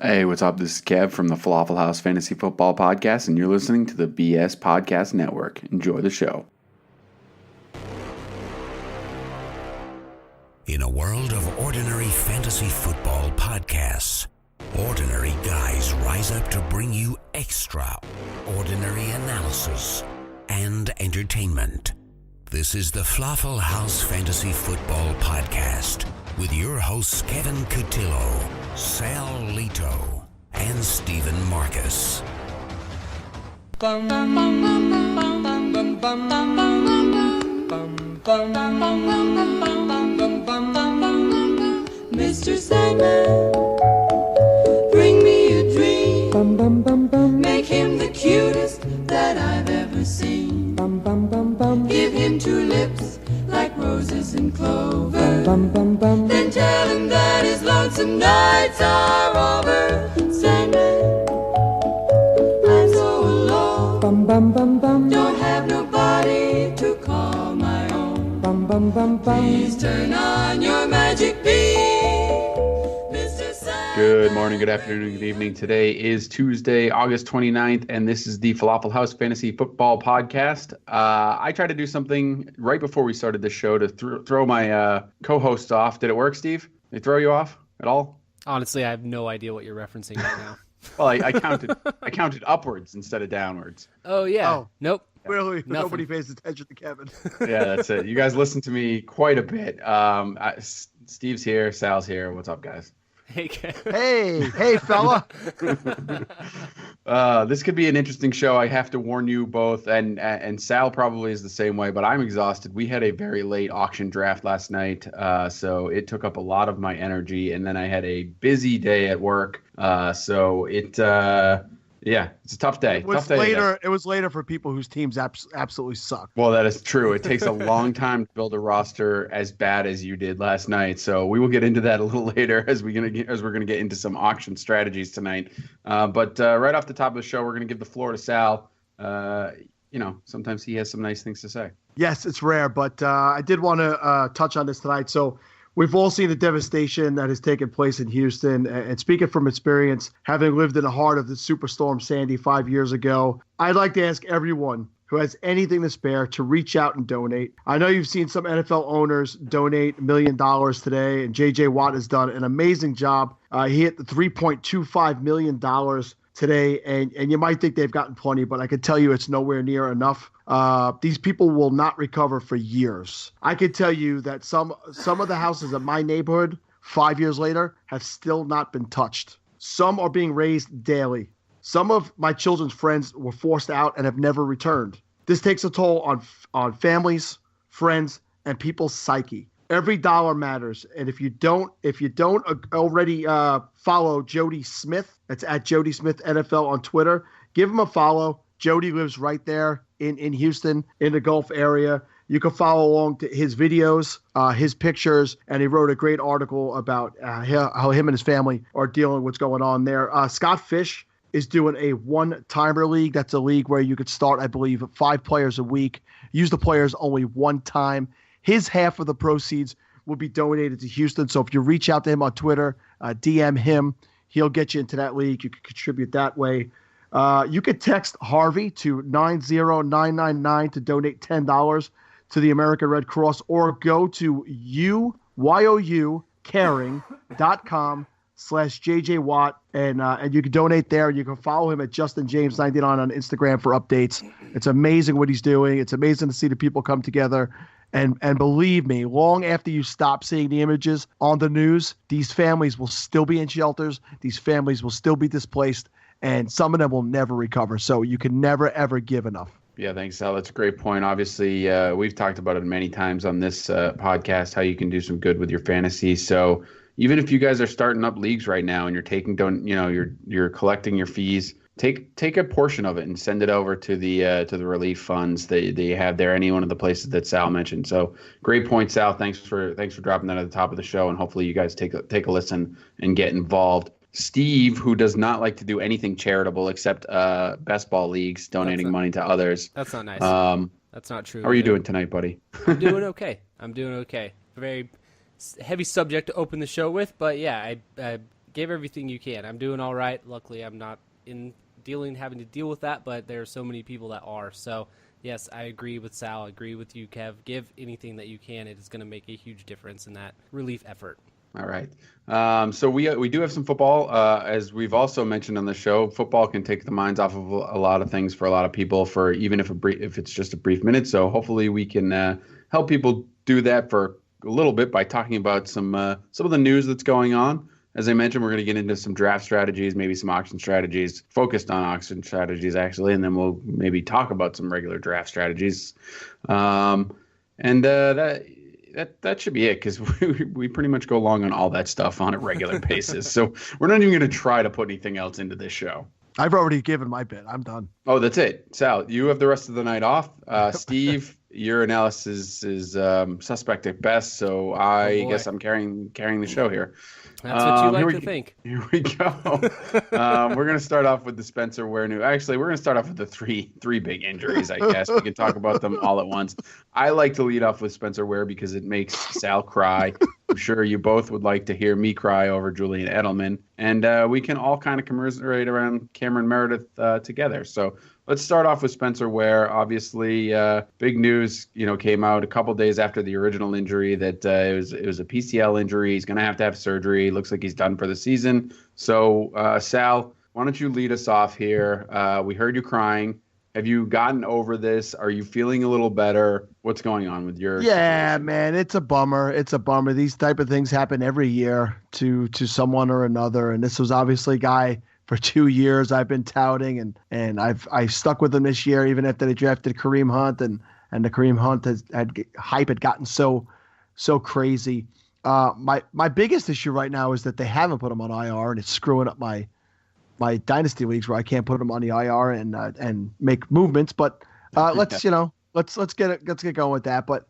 Hey, what's up? This is Kev from the Falafel House Fantasy Football Podcast, and you're listening to the BS Podcast Network. Enjoy the show. In a world of ordinary fantasy football podcasts, ordinary guys rise up to bring you extraordinary analysis and entertainment. This is the Falafel House Fantasy Football Podcast with your hosts Kevin Cotillo, Sal Lito, and Stephen Marcus. Mr. Sandman, bring me a dream. Make him the cutest that I've ever seen. Give him two lips like roses and clover. Then tell him that his lonesome nights are over. Sandman, I'm so alone. Don't have nobody to call my own. Please turn on your magic beam, Mr. Sandman. Good morning, good afternoon, good evening. Today is Tuesday, August 29th, and this is the Falafel House Fantasy Football Podcast. I tried to do something right before we started this show to throw my co-host off. Did it work, Steve? Did they throw you off at all? Honestly, I have no idea what you're referencing right now. Well, I counted upwards instead of downwards. Oh, yeah. Oh. Nope. Really? Nothing. Nobody pays attention to Kevin. Yeah, that's it. You guys listen to me quite a bit. Steve's here. Sal's here. What's up, guys? Hey, Kevin. Hey, fella. This could be an interesting show. I have to warn you both, and Sal probably is the same way, but I'm exhausted. We had a very late auction draft last night, so it took up a lot of my energy, and then I had a busy day at work, so it's a tough day. It was later for people whose teams absolutely suck. Well, that is true. It takes a long time to build a roster as bad as you did last night. So we will get into that a little later as we're gonna get into some auction strategies tonight. But right off the top of the show, we're gonna give the floor to Sal. Sometimes he has some nice things to say. Yes, it's rare, but I did want to touch on this tonight. So we've all seen the devastation that has taken place in Houston. And speaking from experience, having lived in the heart of the Superstorm Sandy 5 years ago, I'd like to ask everyone who has anything to spare to reach out and donate. I know you've seen some NFL owners donate $1 million today, and J.J. Watt has done an amazing job. He hit the $3.25 million today, and you might think they've gotten plenty, but I can tell you it's nowhere near enough. These people will not recover for years. I can tell you that some of the houses in my neighborhood 5 years later have still not been touched. Some are being raised daily. Some of my children's friends were forced out and have never returned. This takes a toll on families, friends, and people's psyche. Every dollar matters, and if you don't already follow Jody Smith, that's at Jody Smith NFL on Twitter, give him a follow. Jody lives right there in Houston, in the Gulf area. You can follow along to his videos, his pictures, and he wrote a great article about how him and his family are dealing with what's going on there. Scott Fish is doing a one-timer league. That's a league where you could start, I believe, 5 players a week, use the players only one time. His half of the proceeds will be donated to Houston. So if you reach out to him on Twitter, DM him, he'll get you into that league. You can contribute that way. You could text Harvey to 90999 to donate $10 to the American Red Cross, or go to youyoucaring.com/JJ Watt, and you can donate there. You can follow him at Justin James 99 on Instagram for updates. It's amazing what he's doing. It's amazing to see the people come together. And believe me, long after you stop seeing the images on the news, these families will still be in shelters. These families will still be displaced, and some of them will never recover. So you can never, ever give enough. Yeah, thanks, Sal. That's a great point. Obviously, we've talked about it many times on this podcast, how you can do some good with your fantasy. So even if you guys are starting up leagues right now and you're collecting your fees, take a portion of it and send it over to the relief funds that you have there, any one of the places that Sal mentioned. So great point, Sal. Thanks for dropping that at the top of the show, and hopefully you guys take a listen and get involved. Steve, who does not like to do anything charitable except best ball leagues, donating money to others. That's not nice. That's not true. How are you doing tonight, buddy? I'm doing okay. Very heavy subject to open the show with, but yeah, I give everything you can. I'm doing all right. Luckily, I'm not having to deal with that, but there are so many people that are. So, yes, I agree with Sal. I agree with you, Kev. Give anything that you can. It is going to make a huge difference in that relief effort. All right. So we do have some football. As we've also mentioned on the show, football can take the minds off of a lot of things for a lot of people, for even if it's just a brief minute. So hopefully we can help people do that for a little bit by talking about some of the news that's going on. As I mentioned, we're going to get into some draft strategies, maybe some auction strategies, focused on auction strategies actually, and then we'll maybe talk about some regular draft strategies. That should be it, because we pretty much go along on all that stuff on a regular basis. So we're not even going to try to put anything else into this show. I've already given my bit. I'm done. Oh, that's it. Sal, you have the rest of the night off. Steve, your analysis is suspect at best, so I guess I'm carrying the show here. That's what you like to think. Here we go. We're going to start off with the Spencer Ware news. Actually, we're going to start off with the three big injuries, I guess. We can talk about them all at once. I like to lead off with Spencer Ware because it makes Sal cry. I'm sure you both would like to hear me cry over Julian Edelman. And we can all kind of commiserate around Cameron Meredith together. So let's start off with Spencer Ware. Obviously, big news, came out a couple days after the original injury that it was a PCL injury. He's going to have surgery. Looks like he's done for the season. So, Sal, why don't you lead us off here? We heard you crying. Have you gotten over this? Are you feeling a little better? What's going on with your situation? Man, it's a bummer. It's a bummer. These type of things happen every year to someone or another. And this was obviously a guy for 2 years I've been touting, and I've stuck with him this year, even after they drafted Kareem Hunt, and the Kareem Hunt hype had gotten so crazy. My biggest issue right now is that they haven't put him on IR, and it's screwing up my dynasty leagues where I can't put him on the IR and make movements. But let's get going with that. But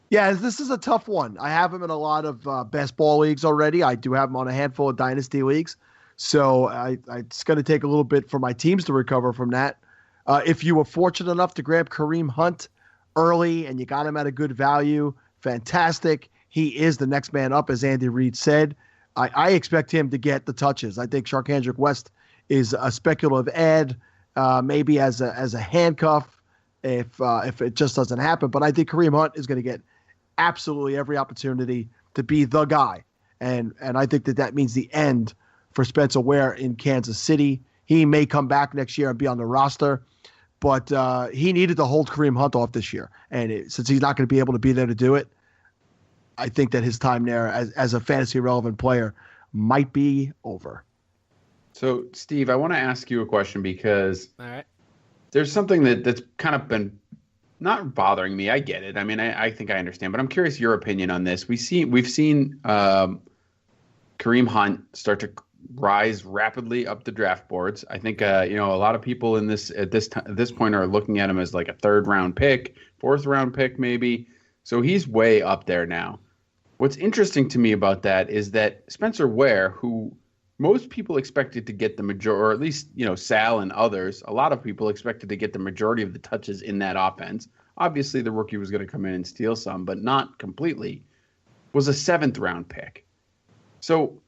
yeah, this is a tough one. I have him in a lot of best ball leagues already. I do have him on a handful of dynasty leagues. So it's going to take a little bit for my teams to recover from that. If you were fortunate enough to grab Kareem Hunt early and you got him at a good value, fantastic. He is the next man up, as Andy Reid said. I expect him to get the touches. I think Sharkhandrick West is a speculative ad, maybe as a handcuff if it just doesn't happen. But I think Kareem Hunt is going to get absolutely every opportunity to be the guy. And I think that means the end for Spencer Ware in Kansas City. He may come back next year and be on the roster, but he needed to hold Kareem Hunt off this year. And since he's not going to be able to be there to do it, I think that his time there as a fantasy relevant player might be over. So, Steve, I want to ask you a question because all right, there's something that's kind of been not bothering me. I get it. I mean, I think I understand, but I'm curious your opinion on this. We've seen Kareem Hunt start to rise rapidly up the draft boards. I think a lot of people at this point are looking at him as like a 3rd round pick, 4th round pick maybe. So he's way up there now. What's interesting to me about that is that Spencer Ware, who most people expected to get the majority, or at least Sal and others, a lot of people expected to get the majority of the touches in that offense. Obviously, the rookie was going to come in and steal some, but not completely. Was a 7th round pick. So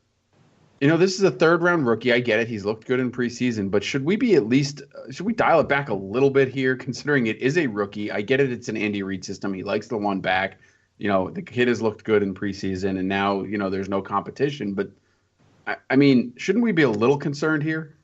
this is a 3rd round rookie. I get it. He's looked good in preseason, but should we dial it back a little bit here, considering it is a rookie? I get it. It's an Andy Reid system. He likes the one back. The kid has looked good in preseason, and now, there's no competition. But, I mean, shouldn't we be a little concerned here?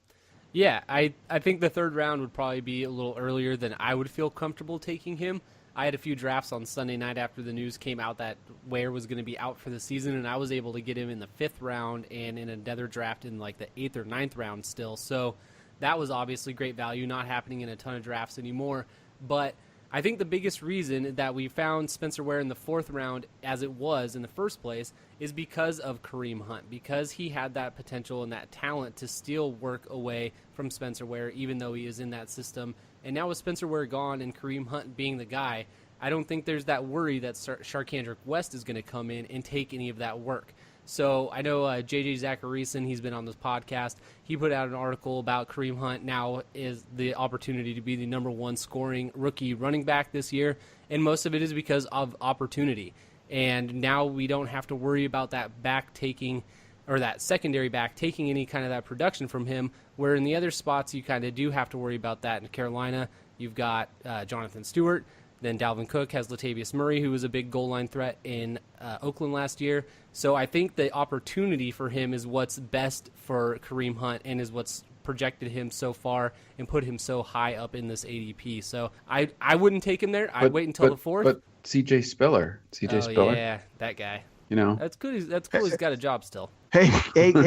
Yeah, I think the 3rd round would probably be a little earlier than I would feel comfortable taking him. I had a few drafts on Sunday night after the news came out that Ware was going to be out for the season, and I was able to get him in the 5th round and in another draft in like the 8th or 9th round still. So that was obviously great value, not happening in a ton of drafts anymore. But I think the biggest reason that we found Spencer Ware in the 4th round as it was in the first place is because of Kareem Hunt, because he had that potential and that talent to steal work away from Spencer Ware, even though he is in that system. And now with Spencer Ware gone and Kareem Hunt being the guy, I don't think there's that worry that Sharkhandrick West is going to come in and take any of that work. So I know JJ Zacharyson, he's been on this podcast. He put out an article about Kareem Hunt now is the opportunity to be the number 1 scoring rookie running back this year. And most of it is because of opportunity. And now we don't have to worry about that back taking or that secondary back taking any kind of that production from him, where in the other spots you kind of do have to worry about that. In Carolina, you've got Jonathan Stewart. Then Dalvin Cook has Latavius Murray, who was a big goal line threat in Oakland last year. So I think the opportunity for him is what's best for Kareem Hunt and is what's projected him so far and put him so high up in this ADP. So I wouldn't take him there. I'd wait until the fourth. But CJ Spiller. Yeah, that guy. That's good. That's cool. He's got a job still. Hey,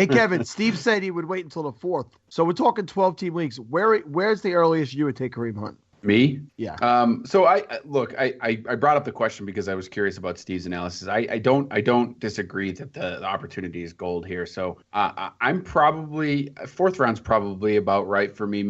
Kevin. Steve said he would wait until the fourth. So we're talking 12-team leagues. Where's the earliest you would take Kareem Hunt? Me? Yeah. So I brought up the question because I was curious about Steve's analysis. I don't disagree that the opportunity is gold here. So I'm probably fourth round's probably about right for me.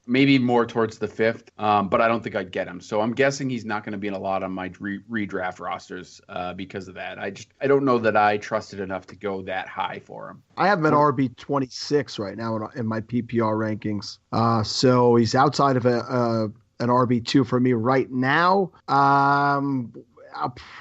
Maybe more towards the fifth, but I don't think I'd get him. So I'm guessing he's not going to be in a lot of my redraft rosters because of that. I don't know that I trusted enough to go that high for him. I have him at RB 26 right now in my PPR rankings. So he's outside of an RB 2 for me right now.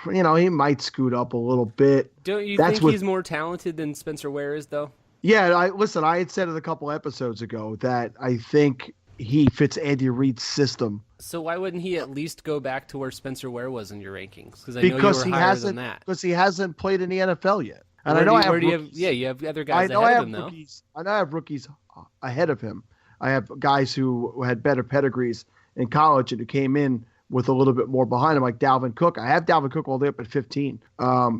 He might scoot up a little bit. Don't you think he's more talented than Spencer Ware is, though? Yeah, I had said it a couple episodes ago that I think he fits Andy Reid's system. So why wouldn't he at least go back to where Spencer Ware was in your rankings? Because I know you were higher than that. Because he hasn't played in the NFL yet. And you have other guys ahead of him, though. I know I have rookies ahead of him. I have guys who had better pedigrees in college and who came in with a little bit more behind him, like Dalvin Cook. I have Dalvin Cook all the way up at 15. I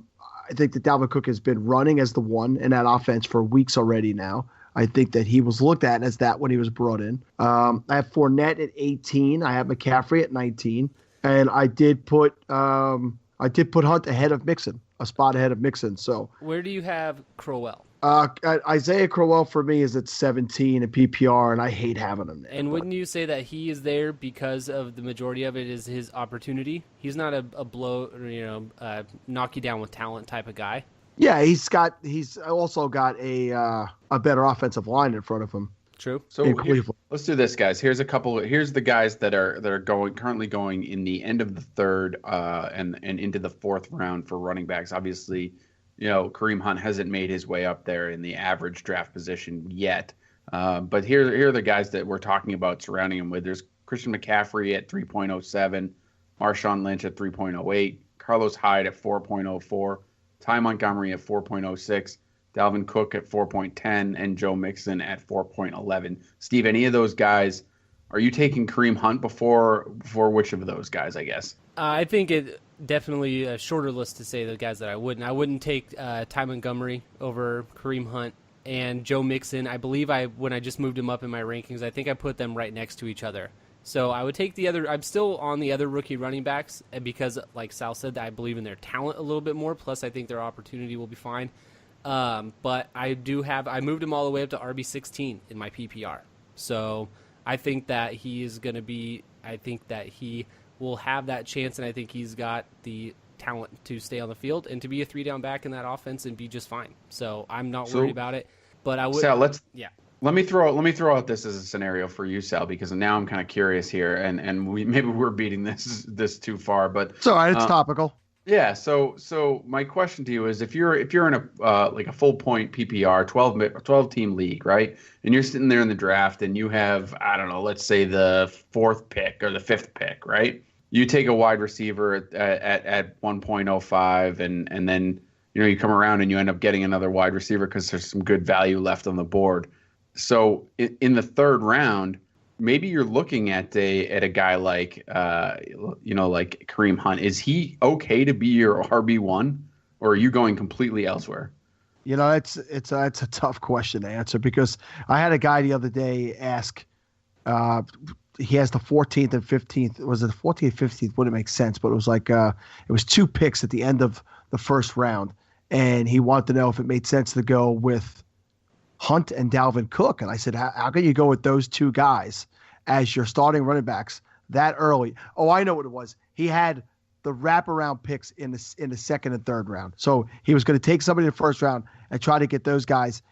think that Dalvin Cook has been running as the one in that offense for weeks already now. I think that he was looked at as that when he was brought in. I have Fournette at 18. I have McCaffrey at 19. And I did put Hunt ahead of Mixon, a spot ahead of Mixon. So where do you have Crowell? Isaiah Crowell for me is at 17 in PPR, and I hate having him there. And wouldn't you say that he is there because of the majority of it is his opportunity? He's not a knock you down with talent type of guy. Yeah, he's also got a better offensive line in front of him. True. So let's do this, guys. Here's the guys that are currently going in the end of the third and into the fourth round for running backs. Obviously, Kareem Hunt hasn't made his way up there in the average draft position yet. But here are the guys that we're talking about surrounding him with. There's Christian McCaffrey at 3.07, Marshawn Lynch at 3.08, Carlos Hyde at 4.04. Ty Montgomery at 4.06, Dalvin Cook at 4.10, and Joe Mixon at 4.11. Steve, any of those guys, are you taking Kareem Hunt before which of those guys, I guess? I think it definitely a shorter list to say the guys that I wouldn't. I wouldn't take Ty Montgomery over Kareem Hunt and Joe Mixon. I believe when I just moved him up in my rankings, I think I put them right next to each other. So I would take the other. I'm still on the other rookie running backs because, like Sal said, I believe in their talent a little bit more. Plus, I think their opportunity will be fine. But I moved him all the way up to RB16 in my PPR. So I think that he is going to be. I think that he will have that chance, and I think he's got the talent to stay on the field and to be a 3-down back in that offense and be just fine. So I'm not worried about it. But I would. Sal, Let me throw out this as a scenario for you, Sal, because now I'm kind of curious here, and maybe we're beating this too far, but it's all right. It's topical. Yeah. So my question to you is, if you're in a like a full point PPR 12 team league, right, and you're sitting there in the draft, and you have, I don't know, let's say the 4th pick or the 5th pick, right? You take a wide receiver at 1.05, and then you come around and you end up getting another wide receiver because there's some good value left on the board. So in the third round, maybe you're looking at a guy like like Kareem Hunt. Is he okay to be your RB1, or are you going completely elsewhere? It's a tough question to answer because I had a guy the other day ask. He has the 14th and 15th. Was it the 14th and 15th? Wouldn't make sense, but it was like it was 2 picks at the end of the first round, and he wanted to know if it made sense to go with Hunt and Dalvin Cook. And I said, how can you go with those 2 guys as your starting running backs that early? Oh, I know what it was. He had the wraparound picks in the 2nd and 3rd round. So he was going to take somebody in the 1st round and try to get those guys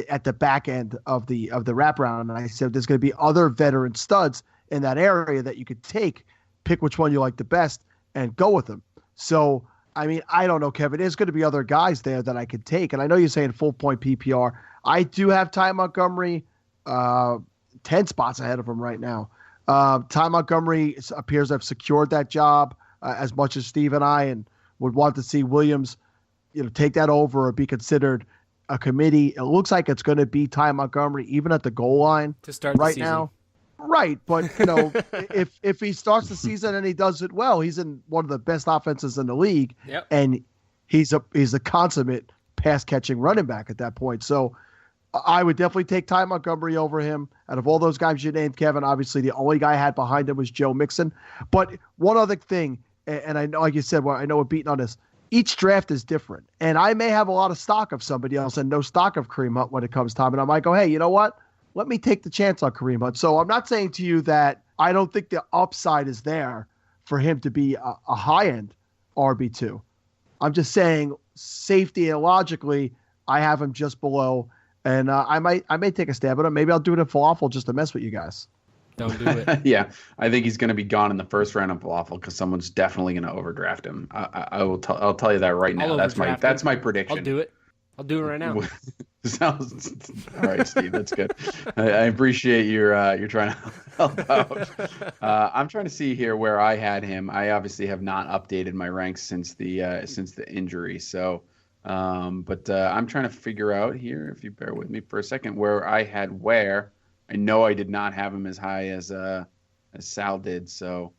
at the back end of the wraparound. And I said, there's going to be other veteran studs in that area that you could take, pick which one you like the best and go with them. So I mean, I don't know, Kevin. There's going to be other guys there that I could take. And I know you're saying full point PPR. I do have Ty Montgomery 10 spots ahead of him right now. Ty Montgomery appears to have secured that job as much as Steve and I, and would want to see Williams, take that over or be considered a committee. It looks like it's going to be Ty Montgomery, even at the goal line to start right the season. now. Right, but if he starts the season and he does it well, he's in one of the best offenses in the league, and he's a consummate pass catching running back at that point. So I would definitely take Ty Montgomery over him. Out of all those guys you named, Kevin, obviously the only guy I had behind him was Joe Mixon. But one other thing, and I know, like you said, I know we're beating on this. Each draft is different, and I may have a lot of stock of somebody else and no stock of Kareem Hunt when it comes time, and I might go, hey, you know what? Let me take the chance on Kareem Hunt. So I'm not saying to you that I don't think the upside is there for him to be a high-end RB2. I'm just saying safety and logically, I have him just below, and I may take a stab at him. Maybe I'll do it in falafel just to mess with you guys. Don't do it. Yeah, I think he's going to be gone in the first round of falafel because someone's definitely going to overdraft him. I'll tell you that right now. That's my prediction. I'll do it. I'll do it right now. Sounds all right, Steve. That's good. I appreciate you're trying to help out. I'm trying to see here where I had him. I obviously have not updated my ranks since the injury. So, but I'm trying to figure out here, if you bear with me for a second, where I had Ware. I know I did not have him as high as Sal did. So,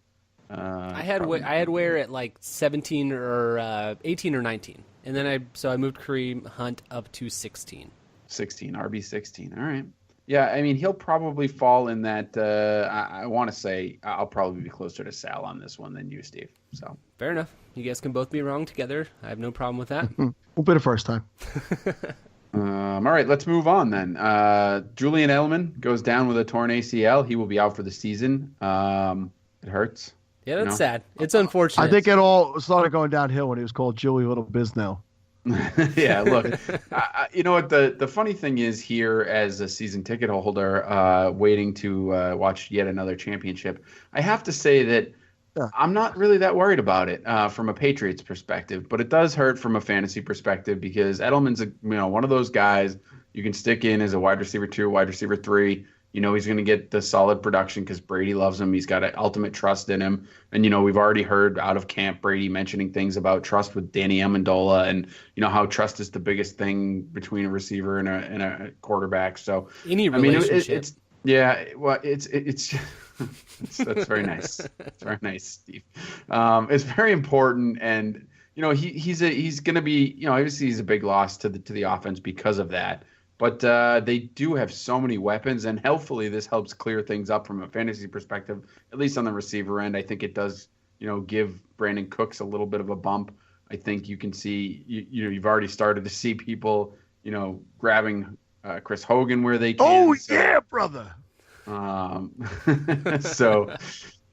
I had Ware at like 17 or 18 or 19. And then I moved Kareem Hunt up to 16. 16, RB 16. All right. Yeah, I mean, he'll probably fall in that. I want to say I'll probably be closer to Sal on this one than you, Steve. So fair enough. You guys can both be wrong together. I have no problem with that. We'll be the first time. All right, let's move on then. Julian Edelman goes down with a torn ACL. He will be out for the season. It hurts. Yeah, that's sad. It's unfortunate. I think it all started going downhill when he was called Joey Little Biznell. Yeah, look, you know what? The funny thing is here, as a season ticket holder, waiting to watch yet another championship, I have to say that I'm not really that worried about it from a Patriots perspective, but it does hurt from a fantasy perspective because Edelman's one of those guys you can stick in as a wide receiver 2, wide receiver 3. You know, he's going to get the solid production because Brady loves him. He's got an ultimate trust in him. And, we've already heard out of camp Brady mentioning things about trust with Danny Amendola and, how trust is the biggest thing between a receiver and a quarterback. So, any relationship. It's that's very nice. It's very nice, Steve. It's very important. And, he's going to be, obviously he's a big loss to the offense because of that. But they do have so many weapons, and hopefully this helps clear things up from a fantasy perspective, at least on the receiver end. I think it does, give Brandon Cooks a little bit of a bump. I think you can see, you've already started to see people, grabbing Chris Hogan where they can. Oh, yeah, brother. So,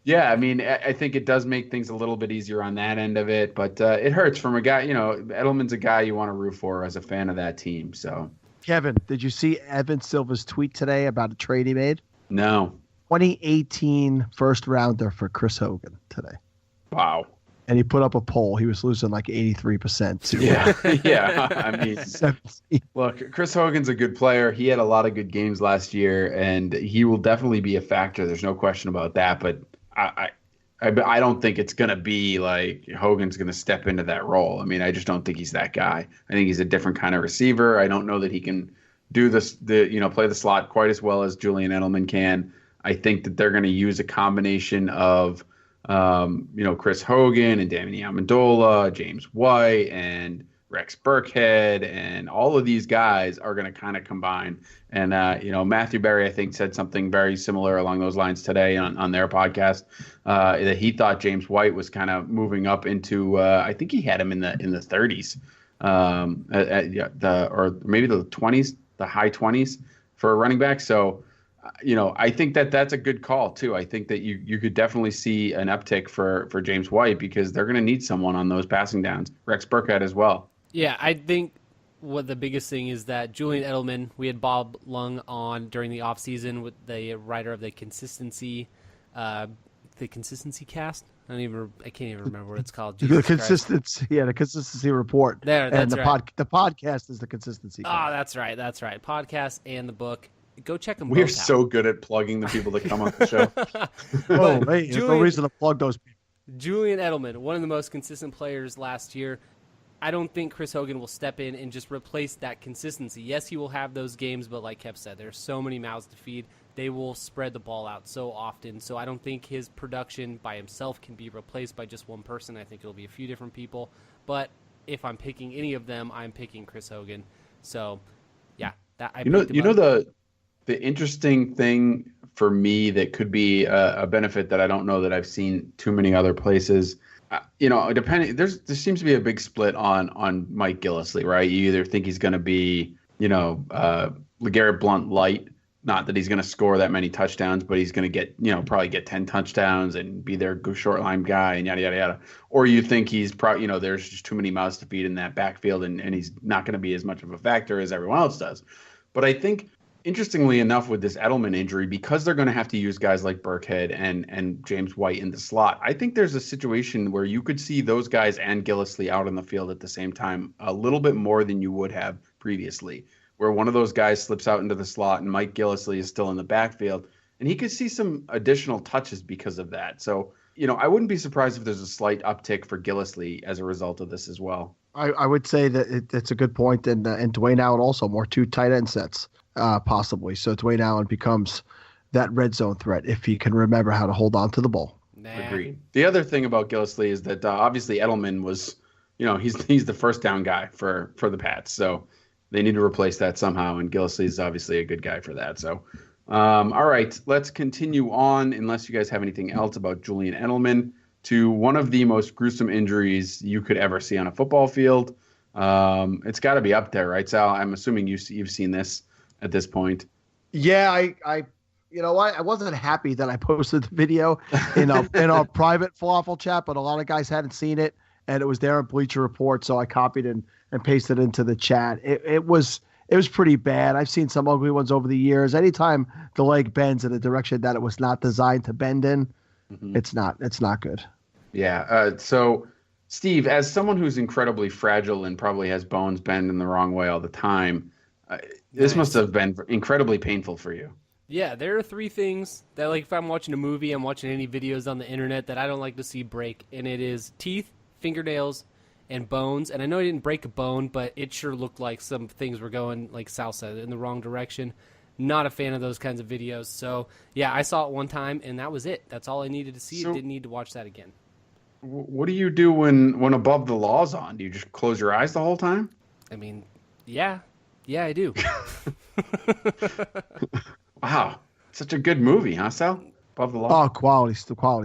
yeah, I mean, I think it does make things a little bit easier on that end of it. But it hurts from a guy, Edelman's a guy you want to root for as a fan of that team, so. Kevin, did you see Evan Silva's tweet today about a trade he made? No. 2018 first rounder for Chris Hogan today. Wow. And he put up a poll. He was losing like 83% to yeah. I mean, 17. Look, Chris Hogan's a good player. He had a lot of good games last year, and he will definitely be a factor. There's no question about that. But I don't think it's going to be like Hogan's going to step into that role. I mean, I just don't think he's that guy. I think he's a different kind of receiver. I don't know that he can do play the slot quite as well as Julian Edelman can. I think that they're going to use a combination of, Chris Hogan and Danny Amendola, James White, and Rex Burkhead, and all of these guys are going to kind of combine. And, Matthew Berry, I think, said something very similar along those lines today on their podcast, that he thought James White was kind of moving up into, I think he had him in the 30s, or maybe the 20s, the high 20s for a running back. So, I think that's a good call too. I think that you could definitely see an uptick for James White because they're going to need someone on those passing downs. Rex Burkhead as well. Yeah, I think what the biggest thing is that Julian Edelman, we had Bob Lung on during the offseason with the writer of the consistency cast. I can't even remember what it's called. The Jesus Christ. consistency, the consistency report. There, that's and right. The podcast is the consistency. Oh, that's right. Podcast and the book. Go check them We're both out. so good at plugging the people that come on the show. Oh, hey, there's no reason to plug those people. Julian Edelman, one of the most consistent players last year. I don't think Chris Hogan will step in and just replace that consistency. Yes, he will have those games, but like Kev said, there's so many mouths to feed. They will spread the ball out so often. So I don't think his production by himself can be replaced by just one person. I think it'll be a few different people. But if I'm picking any of them, I'm picking Chris Hogan. So, yeah. The interesting thing for me that could be a benefit that I don't know that I've seen too many other places, depending, there seems to be a big split on Mike Gillislee, right? You either think he's going to be, LeGarrette Blount light, not that he's going to score that many touchdowns, but he's going to get, probably get 10 touchdowns and be their short line guy and yada, yada, yada. Or you think he's probably, there's just too many mouths to feed in that backfield and he's not going to be as much of a factor as everyone else does. But I think, interestingly enough, with this Edelman injury, because they're going to have to use guys like Burkhead and James White in the slot, I think there's a situation where you could see those guys and Gillislee out on the field at the same time a little bit more than you would have previously, where one of those guys slips out into the slot and Mike Gillislee is still in the backfield, and he could see some additional touches because of that. So, I wouldn't be surprised if there's a slight uptick for Gillislee as a result of this as well. I would say that it's a good point, and Dwayne Allen also, more 2 tight end sets. Possibly. So Dwayne Allen becomes that red zone threat if he can remember how to hold on to the ball. Agreed. The other thing about Gillislee is that obviously Edelman was, he's the first down guy for the Pats. So they need to replace that somehow. And Gillislee is obviously a good guy for that. So, all right, let's continue on, unless you guys have anything else about Julian Edelman, to one of the most gruesome injuries you could ever see on a football field. It's got to be up there, right, Sal? I'm assuming you've seen this at this point. Yeah, I wasn't happy that I posted the video in our private falafel chat, but a lot of guys hadn't seen it, and it was there in Bleacher Report, so I copied and pasted it into the chat. It was pretty bad. I've seen some ugly ones over the years. Anytime the leg bends in a direction that it was not designed to bend in, it's not good. Yeah. So, Steve, as someone who's incredibly fragile and probably has bones bend in the wrong way all the time, this must have been incredibly painful for you. Yeah, there are 3 things that, like, if I'm watching a movie, I'm watching any videos on the internet that I don't like to see break, and it is teeth, fingernails, and bones. And I know I didn't break a bone, but it sure looked like some things were going, like Sal said, in the wrong direction. Not a fan of those kinds of videos. So, yeah, I saw it one time, and that was it. That's all I needed to see. I didn't need to watch that again. What do you do when above the law's on? Do you just close your eyes the whole time? I mean, yeah. Yeah, I do. Wow. Such a good movie, huh, Sal? Above the Law? Oh, quality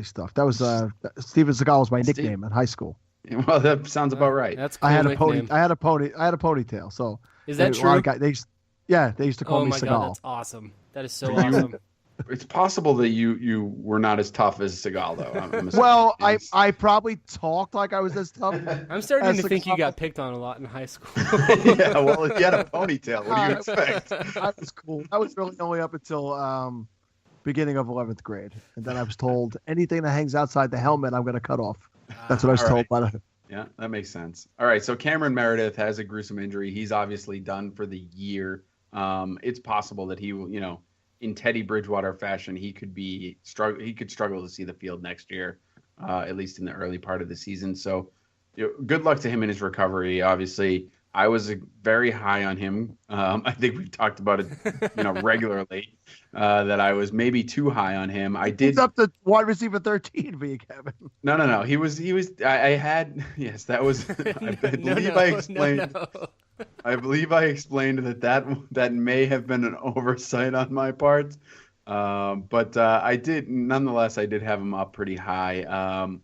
stuff. That was Steven Seagal was my nickname in high school. Well, that sounds about right. That's cool. I had a ponytail. So is that true? A lot of guys, they used to call me Seagal. God, that's awesome. That is so awesome. It's possible that you were not as tough as Seagal, though. Well, I probably talked like I was as tough. I'm starting to think you got picked on a lot in high school. Yeah, well, if you had a ponytail, what do you expect? I was cool. I was really only up until beginning of 11th grade. And then I was told anything that hangs outside the helmet, I'm going to cut off. That's what I was told by the... Yeah, that makes sense. All right, so Cameron Meredith has a gruesome injury. He's obviously done for the year. It's possible that he will, in Teddy Bridgewater fashion, he could struggle to see the field next year, at least in the early part of the season. So, good luck to him in his recovery. Obviously, I was very high on him. I think we've talked about it, regularly. That I was maybe too high on him. He's up to wide receiver 13 for you, Kevin. No. He was. I had. Yes, that was. I explained. I believe I explained that may have been an oversight on my part, but I did have him up pretty high.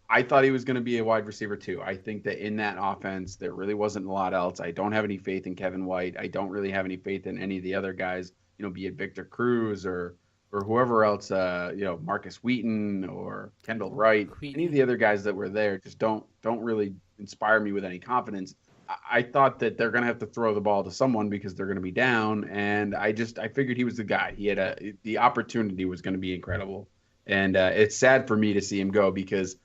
I thought he was going to be a wide receiver too. I think that in that offense there really wasn't a lot else. I don't have any faith in Kevin White. I don't really have any faith in any of the other guys. Be it Victor Cruz or whoever else. Marcus Wheaton or Kendall Wright. Any of the other guys that were there just don't really inspire me with any confidence. I thought that they're going to have to throw the ball to someone because they're going to be down, and I figured he was the guy. He had the opportunity was going to be incredible, And it's sad for me to see him go because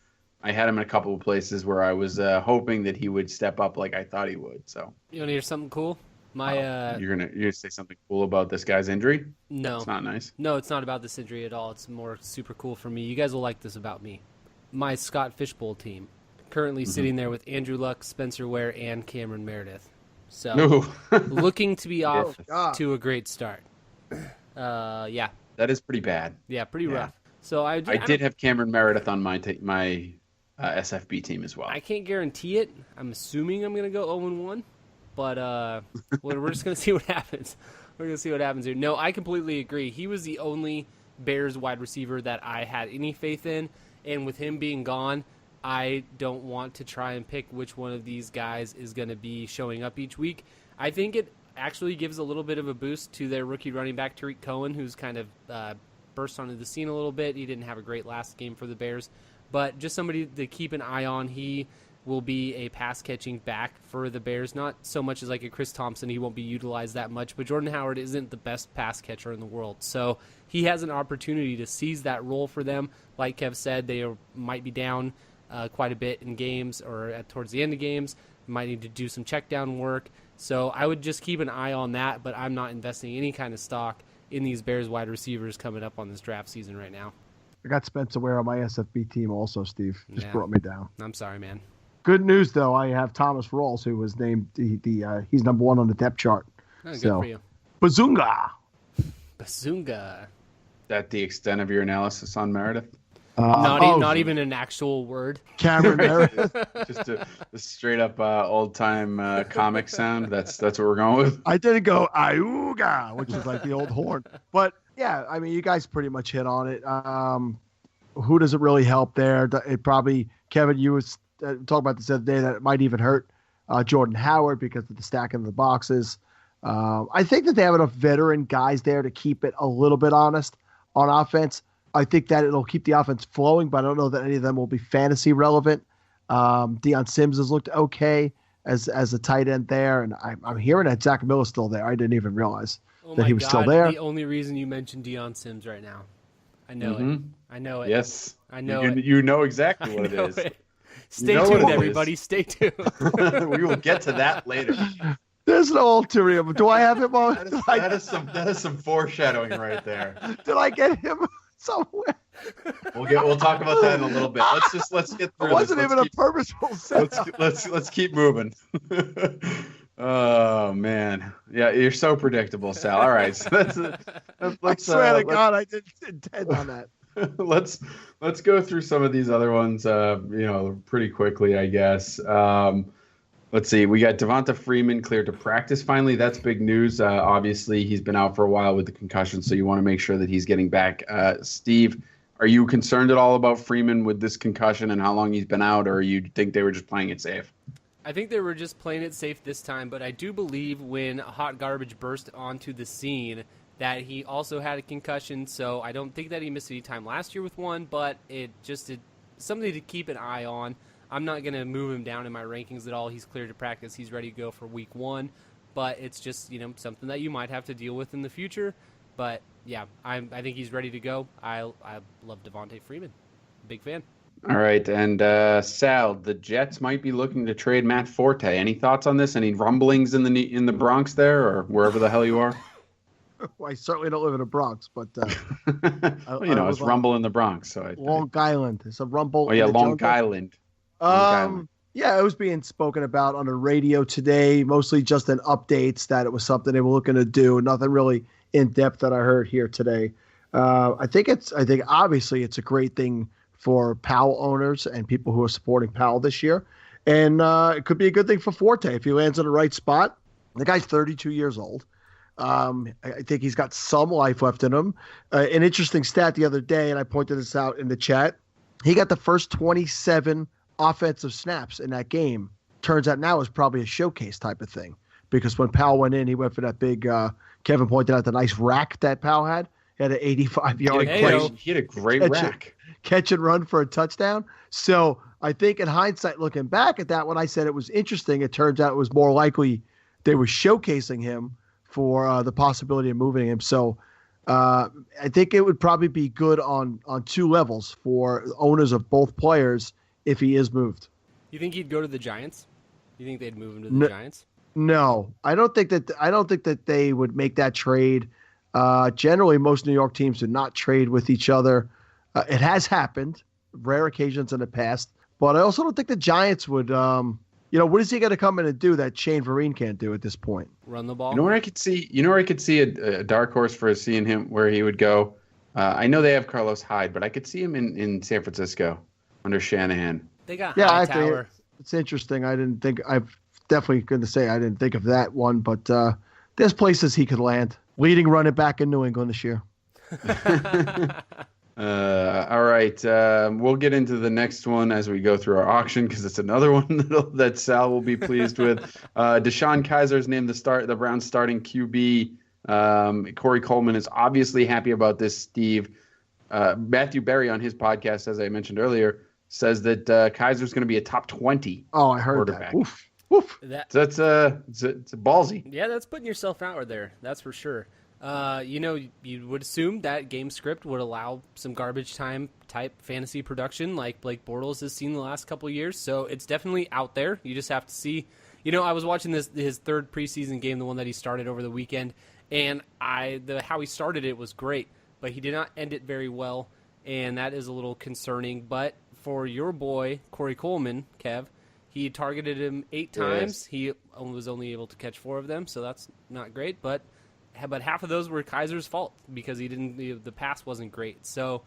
I had him in a couple of places where I was hoping that he would step up like I thought he would. So You want to hear something cool? you're gonna say something cool about this guy's injury? No. It's not nice. No, it's not about this injury at all. It's more super cool for me. You guys will like this about me. My Scott Fishbowl team, currently sitting there with Andrew Luck, Spencer Ware, and Cameron Meredith. So No. looking to be off God. to a great start. Yeah, That is pretty bad. pretty rough. So I did have Cameron Meredith on my SFB team as well. I can't guarantee it. I'm assuming I'm going to go 0-1, but we're just going to see what happens. We're going to see what happens here. No, I completely agree. He was the only Bears wide receiver that I had any faith in, and with him being gone, I don't want to try and pick which one of these guys is going to be showing up each week. I think it actually gives a little bit of a boost to their rookie running back, Tariq Cohen, who's kind of burst onto the scene a little bit. He didn't have a great last game for the Bears, but just somebody to keep an eye on. He will be a pass-catching back for the Bears, not so much as like a Chris Thompson. He won't be utilized that much, but Jordan Howard isn't the best pass catcher in the world, so he has an opportunity to seize that role for them. Like Kev said, they might be down quite a bit in games or towards the end of games. Might need to do some check down work. So I would just keep an eye on that, but I'm not investing any kind of stock in these Bears wide receivers coming up on this draft season right now. I got Spencer Ware on my SFB team also, Steve. Just brought me down. I'm sorry, man. Good news, though. I have Thomas Rawls, who was named he's number 1 on the depth chart. Oh, good So, for you. Bazunga. Bazunga. That the extent of your analysis on Meredith? Not even an actual word. Cameron Meredith. Just a straight up old time comic sound. That's what we're going with. I didn't go Iuga, which is like the old horn. But yeah, I mean, you guys pretty much hit on it. Who does it really help there? It probably, Kevin, you was talking about this the other day that it might even hurt Jordan Howard because of the stacking of the boxes. I think that they have enough veteran guys there to keep it a little bit honest on offense. I think that it'll keep the offense flowing, but I don't know that any of them will be fantasy relevant. Deion Sims has looked okay as a tight end there, and I'm hearing that Zach Miller's still there. I didn't even realize that he was still there. The only reason you mentioned Deion Sims right now. I know it. I know it. Yes. I know it. You know exactly what it is. Stay tuned, everybody. Stay tuned. We will get to that later. There's no ulterior. Do I have him on? That is some foreshadowing right there. Did I get him somewhere? We'll talk about that in a little bit. Let's get through. It wasn't this. even a purposeful setup. Let's keep moving. Oh man, yeah, you're so predictable, Sal. All right, so I swear to God, I didn't intend on that. Let's go through some of these other ones, pretty quickly, I guess. Let's see. We got Devonta Freeman cleared to practice finally. That's big news. Obviously, he's been out for a while with the concussion, so you want to make sure that he's getting back. Steve, are you concerned at all about Freeman with this concussion and how long he's been out, or you think they were just playing it safe? I think they were just playing it safe this time, but I do believe when Hot Garbage burst onto the scene that he also had a concussion, so I don't think that he missed any time last year with one, but it's something to keep an eye on. I'm not going to move him down in my rankings at all. He's cleared to practice. He's ready to go for week 1, but it's just something that you might have to deal with in the future. But, yeah, I think he's ready to go. I love Devonta Freeman. Big fan. All right, and Sal, the Jets might be looking to trade Matt Forte. Any thoughts on this? Any rumblings in the Bronx there, or wherever the hell you are? Well, I certainly don't live in the Bronx, but it's rumble in the Bronx. So Long Island. It's a rumble. Oh yeah, Long Island. Yeah, it was being spoken about on the radio today, mostly just in updates that it was something they were looking to do. Nothing really in depth that I heard here today. I think obviously it's a great thing for Powell owners and people who are supporting Powell this year. And it could be a good thing for Forte if he lands in the right spot. The guy's 32 years old. I think he's got some life left in him. An interesting stat the other day, and I pointed this out in the chat, he got the first 27 offensive snaps in that game. Turns out now is probably a showcase type of thing, because when Powell went in, he went for that big, Kevin pointed out the nice rack that Powell had. He had an 85-yard catch. He had a great rack. Catch and run for a touchdown. So I think in hindsight, looking back at that, when I said it was interesting, it turns out it was more likely they were showcasing him for the possibility of moving him. So I think it would probably be good on two levels for owners of both players if he is moved. You think he'd go to the Giants? You think they'd move him to the Giants? No, I don't think that they would make that trade. Generally, most New York teams do not trade with each other. It has happened, rare occasions in the past, but I also don't think the Giants would. What is he going to come in and do that Shane Vereen can't do at this point? Run the ball. You know where I could see a dark horse for seeing him where he would go. I know they have Carlos Hyde, but I could see him in San Francisco under Shanahan. They got Hightower. It's interesting. I'm definitely going to say I didn't think of that one, but there's places he could land. Leading running back in New England this year. All right. We'll get into the next one as we go through our auction because it's another one that Sal will be pleased with. Deshaun Kaiser is named the Browns starting QB. Corey Coleman is obviously happy about this, Steve. Matthew Berry on his podcast, as I mentioned earlier, says that Kaiser's going to be a top 20 I heard quarterback. That. Oof. Woof. So it's ballsy. Yeah, that's putting yourself out there. That's for sure. You would assume that game script would allow some garbage time type fantasy production like Blake Bortles has seen the last couple of years. So it's definitely out there. You just have to see. I was watching his third preseason game, the one that he started over the weekend, and how he started it was great, but he did not end it very well, and that is a little concerning. But for your boy Corey Coleman, Kev. He targeted him 8 times. Yes. He was only able to catch 4 of them, so that's not great. But half of those were Kaiser's fault because the pass wasn't great. So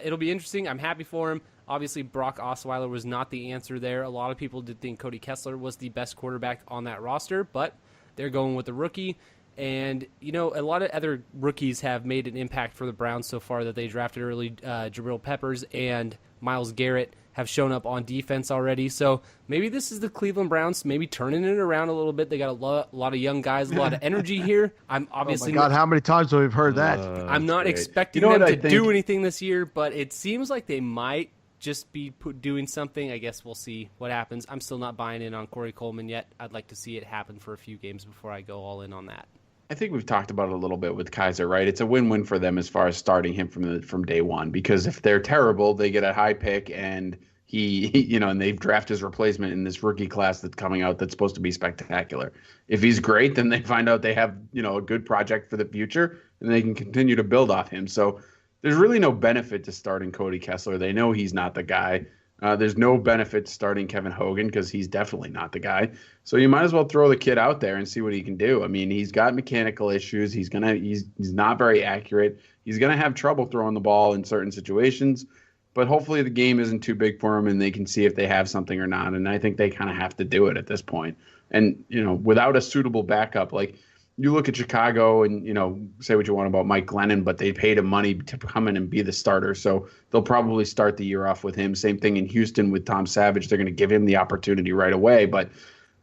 it'll be interesting. I'm happy for him. Obviously, Brock Osweiler was not the answer there. A lot of people did think Cody Kessler was the best quarterback on that roster, but they're going with the rookie. And, a lot of other rookies have made an impact for the Browns so far that they drafted early. Jabril Peppers and Myles Garrett have shown up on defense already. So maybe this is the Cleveland Browns maybe turning it around a little bit. They got a lot of young guys, a lot of energy here. I'm obviously oh my God, how many times have we heard that? I'm not expecting them to do anything this year, but it seems like they might just be doing something. I guess we'll see what happens. I'm still not buying in on Corey Coleman yet. I'd like to see it happen for a few games before I go all in on that. I think we've talked about it a little bit with Kaiser, right? It's a win-win for them as far as starting him from day one, because if they're terrible, they get a high pick and and they've drafted his replacement in this rookie class that's coming out that's supposed to be spectacular. If he's great, then they find out they have, a good project for the future and they can continue to build off him. So there's really no benefit to starting Cody Kessler. They know he's not the guy. There's no benefit to starting Kevin Hogan because he's definitely not the guy. So you might as well throw the kid out there and see what he can do. I mean, he's got mechanical issues. He's not very accurate. He's gonna have trouble throwing the ball in certain situations. But hopefully the game isn't too big for him and they can see if they have something or not. And I think they kind of have to do it at this point. And without a suitable backup, like you look at Chicago and, say what you want about Mike Glennon, but they paid him money to come in and be the starter. So they'll probably start the year off with him. Same thing in Houston with Tom Savage. They're going to give him the opportunity right away. But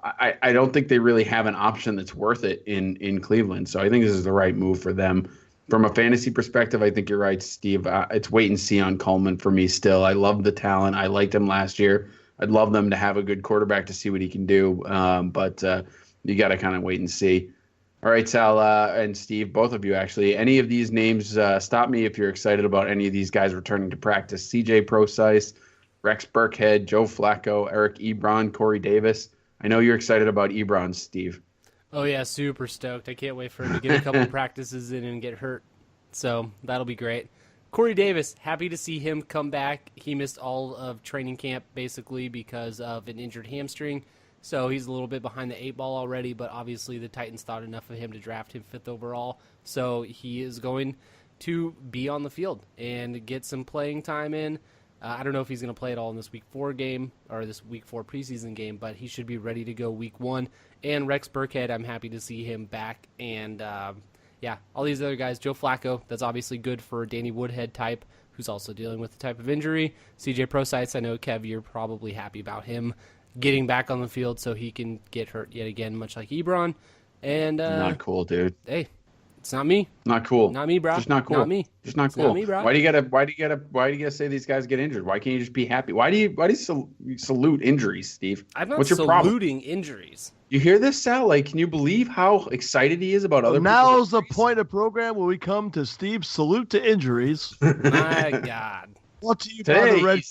I don't think they really have an option that's worth it in Cleveland. So I think this is the right move for them. From a fantasy perspective, I think you're right, Steve. It's wait and see on Coleman for me still. I love the talent. I liked him last year. I'd love them to have a good quarterback to see what he can do. But you got to kind of wait and see. All right, Sal and Steve, both of you actually. Any of these names, stop me if you're excited about any of these guys returning to practice. CJ Prosise, Rex Burkhead, Joe Flacco, Eric Ebron, Corey Davis. I know you're excited about Ebron, Steve. Oh, yeah, super stoked. I can't wait for him to get a couple practices in and get hurt. So that'll be great. Corey Davis, happy to see him come back. He missed all of training camp basically because of an injured hamstring. So he's a little bit behind the 8 ball already, but obviously the Titans thought enough of him to draft him 5th overall. So he is going to be on the field and get some playing time in. I don't know if he's going to play at all in this Week 4 game or this Week 4 preseason game, but he should be ready to go Week 1. And Rex Burkhead, I'm happy to see him back. And, all these other guys. Joe Flacco, that's obviously good for Danny Woodhead type, who's also dealing with the type of injury. CJ Prosise, I know, Kev, you're probably happy about him getting back on the field so he can get hurt yet again, much like Ebron. And not cool, dude. Hey, it's not me. Not cool. Not me, bro. Just not cool. Not me. Just not It's cool. not me, bro. Why do you gotta say these guys get injured? Why can't you just be happy? Why do you salute injuries, Steve? I'm not What's your saluting problem? injuries. You hear this, Sal? Like, can you believe how excited he is about other people's Now's the injuries? point of program where we come to Steve's salute to injuries. My God. Brought to you by the Red.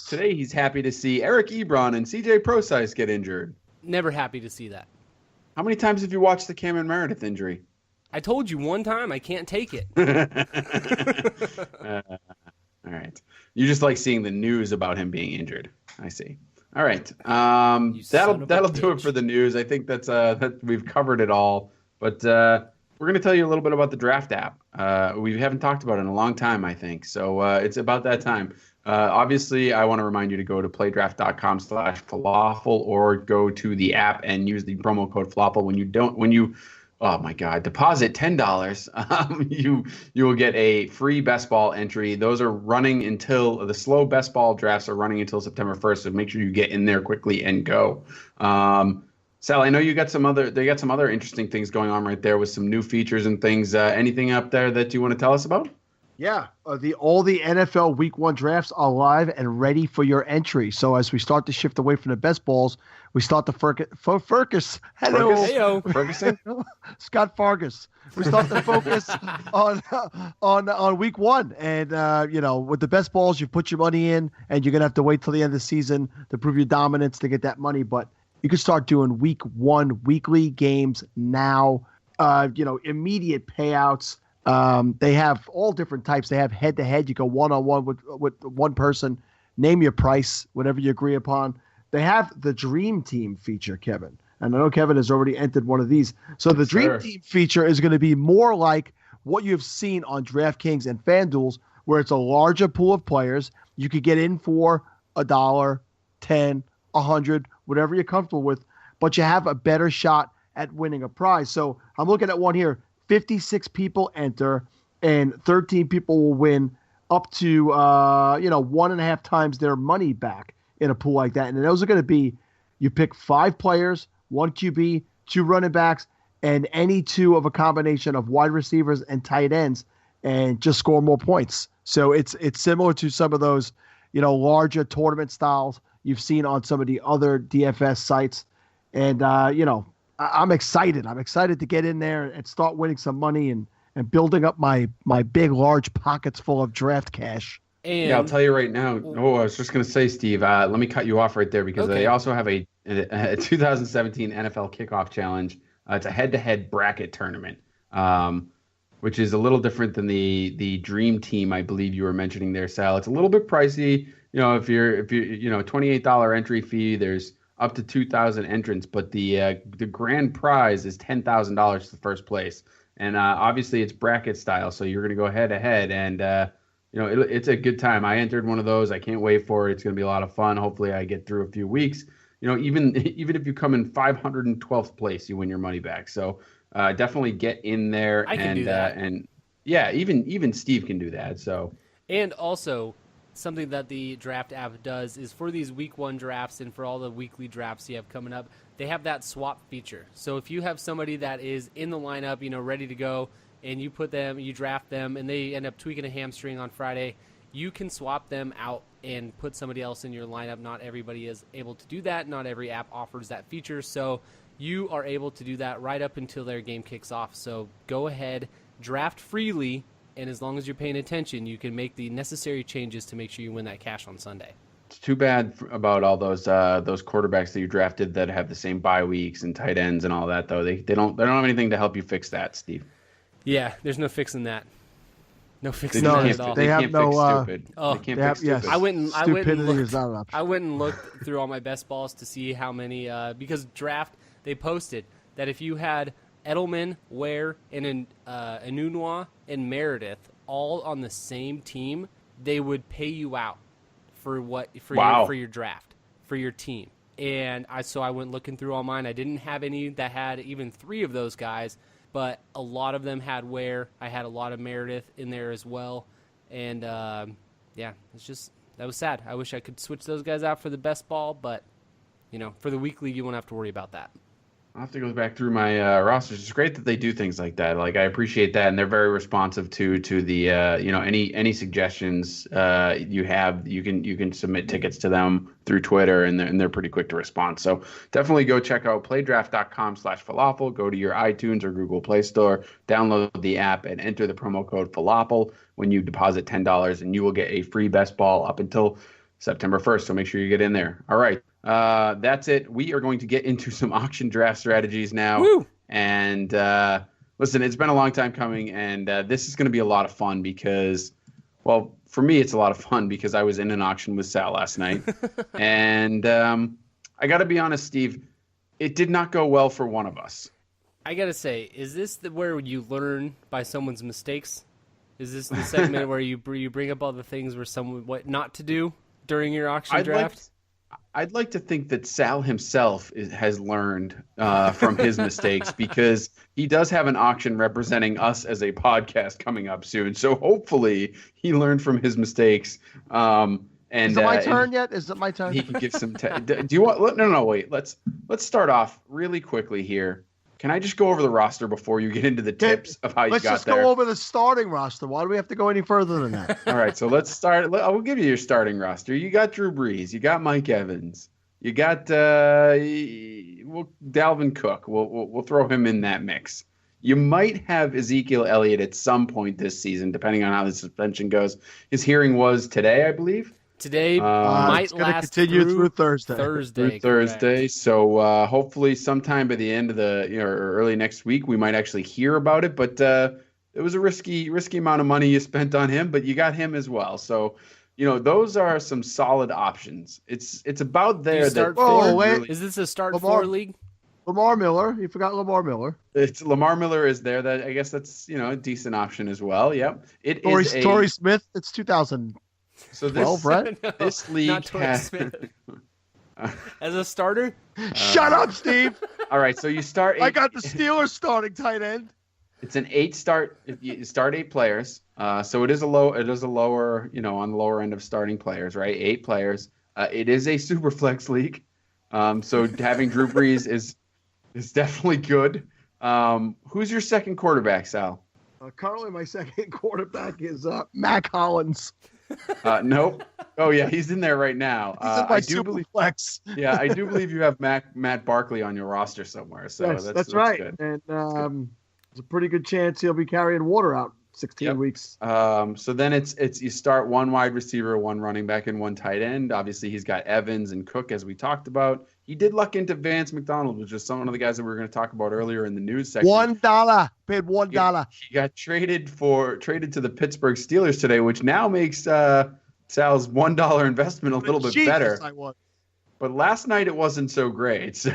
Today he's happy to see Eric Ebron and CJ Procise get injured. Never happy to see that. How many times have you watched the Cameron Meredith injury? I told you one time I can't take it. All right. You just like seeing the news about him being injured. I see. All right. That'll do it for the news. I think that we've covered it all. But we're going to tell you a little bit about the draft app. We haven't talked about it in a long time, I think. So it's about that time. Obviously, I want to remind you to go to playdraft.com/falafel or go to the app and use the promo code falafel. Oh my God, deposit $10. You will get a free best ball entry. Those are running until the slow best ball drafts are running until September 1st. So make sure you get in there quickly and go. Sal, I know they got some other interesting things going on right there with some new features and things. Anything up there that you want to tell us about? Yeah, all the NFL Week 1 drafts are live and ready for your entry. So as we start to shift away from the best balls, we start to focus. Hello, Ferguson. Scott Fargus. We start to focus on Week 1, and with the best balls, you put your money in, and you're gonna have to wait till the end of the season to prove your dominance to get that money. But you can start doing Week 1 weekly games now. Immediate payouts. They have all different types. They have head-to-head. You go one-on-one with one person. Name your price, whatever you agree upon. They have the Dream Team feature, Kevin. And I know Kevin has already entered one of these. So the Dream Team feature is going to be more like what you've seen on DraftKings and FanDuels, where it's a larger pool of players. You could get in for $1, $10, $100, whatever you're comfortable with, but you have a better shot at winning a prize. So I'm looking at one here. 56 people enter, and 13 people will win up to 1.5 times their money back in a pool like that. And those are going to be, you pick 5 players, 1 QB, 2 running backs, and any 2 of a combination of wide receivers and tight ends, and just score more points. So it's similar to some of those, larger tournament styles you've seen on some of the other DFS sites. And I'm excited. I'm excited to get in there and start winning some money and building up my big, large pockets full of draft cash. And yeah, I'll tell you right now. Oh, I was just going to say, Steve, let me cut you off right there because they also have a 2017 NFL Kickoff Challenge. It's a head-to-head bracket tournament, which is a little different than the Dream Team, I believe you were mentioning there, Sal. It's a little bit pricey. If you're $28 entry fee, there's up to 2,000 entrants, but the grand prize is $10,000 to first place. And obviously it's bracket style, so you're going to go head to head, and it's a good time. I entered one of those. I can't wait for it. It's going to be a lot of fun. Hopefully I get through a few weeks. Even if you come in 512th place, you win your money back. So definitely get in there. I can do that. And yeah, even Steve can do that. So and also, something that the draft app does is for these week 1 drafts and for all the weekly drafts you have coming up, they have that swap feature. So if you have somebody that is in the lineup, ready to go, and you draft them, and they end up tweaking a hamstring on Friday, you can swap them out and put somebody else in your lineup. Not everybody is able to do that. Not every app offers that feature. So you are able to do that right up until their game kicks off. So go ahead, draft freely, and as long as you're paying attention, you can make the necessary changes to make sure you win that cash on Sunday. It's too bad about all those quarterbacks that you drafted that have the same bye weeks and tight ends and all that, though. They don't have anything to help you fix that, Steve. Yeah, there's no fixing that. No fixing that at all. They can't fix stupid. Oh, they can't fix stupid. Yes. I went and is not an option. I went and looked through all my best balls to see how many because draft they posted that if you had Edelman, Ware, and Enunwa and Meredith all on the same team, they would pay you out for your draft for your team. And so I went looking through all mine. I didn't have any that had even 3 of those guys, but a lot of them had Ware. I had a lot of Meredith in there as well. And that was sad. I wish I could switch those guys out for the best ball, but for the weekly, you won't have to worry about that. I'll have to go back through my rosters. It's great that they do things like that. Like I appreciate that, and they're very responsive to the any suggestions you have. You can submit tickets to them through Twitter, and they're pretty quick to respond. So definitely go check out playdraft.com/falafel. Go to your iTunes or Google Play Store, download the app, and enter the promo code falafel when you deposit $10, and you will get a free best ball up until September 1st. So make sure you get in there. All right. That's it. We are going to get into some auction draft strategies now. Woo! And listen, it's been a long time coming, and this is going to be a lot of fun because, well, for me, it's a lot of fun because I was in an auction with Sal last night. And I got to be honest, Steve, it did not go well for one of us. I got to say, is this where you learn by someone's mistakes? Is this the segment where you bring up all the things where someone what not to do during your auction draft? I'd like to think that Sal himself has learned from his mistakes because he does have an auction representing us as a podcast coming up soon. So hopefully he learned from his mistakes. And is it my turn yet? Is it my turn? He can give some. Do you want? No. Wait. Let's start off really quickly here. Can I just go over the roster before you get into the tips of how you got there? Let's just go over the starting roster. Why do we have to go any further than that? All right, so let's start. I will give you your starting roster. You got Drew Brees. You got Mike Evans. You got Dalvin Cook. We'll throw him in that mix. You might have Ezekiel Elliott at some point this season, depending on how the suspension goes. His hearing was today, I believe. Today might last continue through Thursday. Thursday. So hopefully sometime by the end of or early next week, we might actually hear about it. But it was a risky amount of money you spent on him, but you got him as well. So, those are some solid options. It's about there. Is this a start four league? Lamar Miller. You forgot Lamar Miller. It's Lamar Miller is there. That I guess that's a decent option as well. Yep. Torrey Smith. It's 2000. So this league has as a starter. Shut up, Steve. All right, so you start. I got the Steelers starting tight end. It's an 8 start. You start 8 players. So it is a lower, on the lower end of starting players, right? 8 players. It is a super flex league. So having Drew Brees is definitely good. Who's your second quarterback, Sal? Currently, my second quarterback is Mac Hollins. Nope. Oh yeah, he's in there right now. He's in my flex. Yeah, I do believe you have Matt Barkley on your roster somewhere. So yes, that's right. Good. And there's a pretty good chance he'll be carrying water out 16 weeks. So then it's you start 1 wide receiver, 1 running back, and 1 tight end. Obviously, he's got Evans and Cook, as we talked about. He did luck into Vance McDonald, which is one of the guys that we were going to talk about earlier in the news section. $1. Paid $1. He got traded to the Pittsburgh Steelers today, which now makes Sal's $1 investment a little bit better. But last night it wasn't so great. So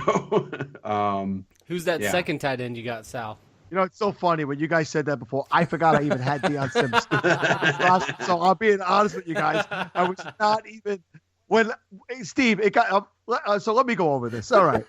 who's that second tight end you got, Sal? It's so funny when you guys said that before. I forgot I even had Deion Sims. So I'll be honest with you guys. I was not even Steve. It got so let me go over this. All right.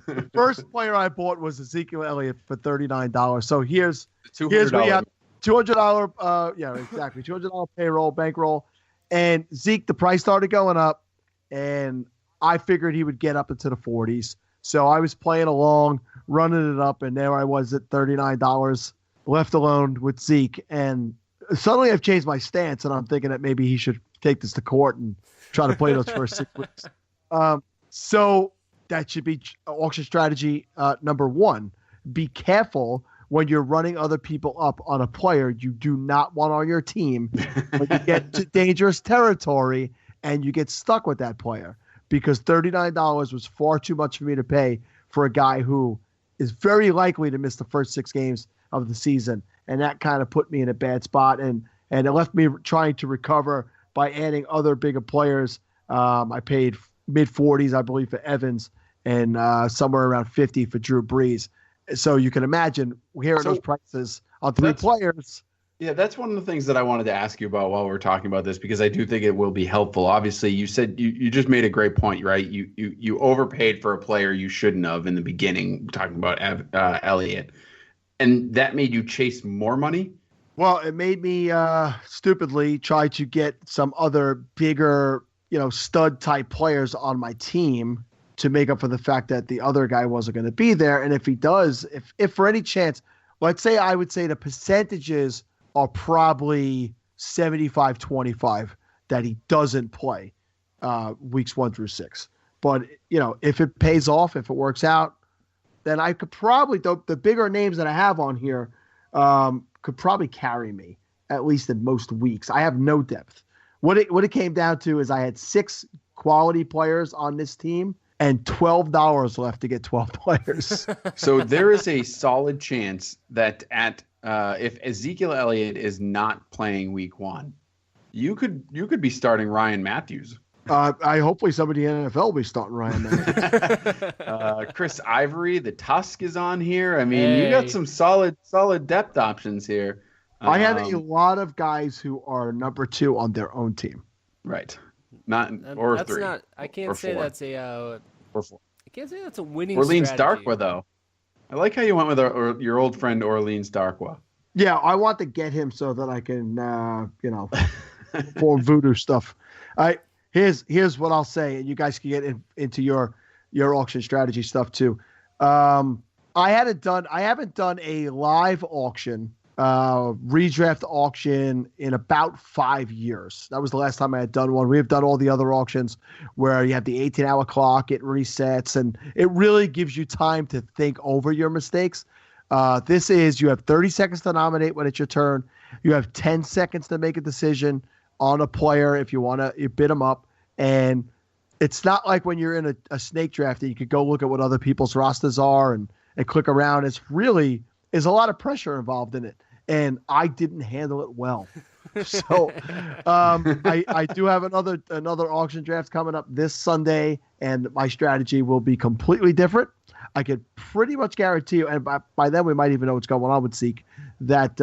The first player I bought was Ezekiel Elliott for $39. So here's where you have $200. Yeah, exactly. $200 payroll bankroll, and Zeke. The price started going up, and I figured he would get up into the 40s. So I was playing along, running it up, and there I was at $39 left alone with Zeke. And suddenly I've changed my stance, and I'm thinking that maybe he should take this to court and try to play those first 6 weeks. So that should be auction strategy number 1. Be careful when you're running other people up on a player you do not want on your team when you get to dangerous territory and you get stuck with that player. Because $39 was far too much for me to pay for a guy who is very likely to miss the first 6 games of the season. And that kind of put me in a bad spot. And it left me trying to recover by adding other bigger players. I paid mid-40s, I believe, for Evans and somewhere around 50 for Drew Brees. So you can imagine hearing those prices on 3 players. Yeah, that's one of the things that I wanted to ask you about while we're talking about this, because I do think it will be helpful. Obviously, you said you just made a great point, right? You overpaid for a player you shouldn't have in the beginning, talking about Elliott, and that made you chase more money. Well, it made me stupidly try to get some other bigger, stud type players on my team to make up for the fact that the other guy wasn't going to be there. And if he does, if for any chance, let's say I would say the percentages are probably 75-25 that he doesn't play weeks 1 through 6. But, if it pays off, if it works out, then I could probably, the bigger names that I have on here could probably carry me, at least in most weeks. I have no depth. What it came down to is I had 6 quality players on this team and $12 left to get 12 players. So there is a solid chance that if Ezekiel Elliott is not playing week 1, you could be starting Ryan Matthews. I hopefully somebody in the NFL will be starting Ryan Matthews. Chris Ivory, the Tusk is on here. I mean, you got some solid depth options here. I have a lot of guys who are number 2 on their own team. Right. Or that's 3. Not. I can't say 4. that's a. Or 4. I can't say that's a winning. Orleans strategy. Darkwa, though. I like how you went with your old friend Orleans Darkwa. Yeah, I want to get him so that I can, form voodoo stuff. Here's what I'll say, and you guys can get into your auction strategy stuff too. I haven't done a live auction, redraft auction in about 5 years. That was the last time I had done one. We have done all the other auctions where you have the 18-hour clock, it resets, and it really gives you time to think over your mistakes. This is, you have 30 seconds to nominate when it's your turn. You have 10 seconds to make a decision on a player if you want to bid them up. And it's not like when you're in a snake draft that you could go look at what other people's rosters are and click around. There's a lot of pressure involved in it. And I didn't handle it well. So I do have another auction draft coming up this Sunday, and my strategy will be completely different. I could pretty much guarantee you, and by then we might even know what's going on with Zeke, that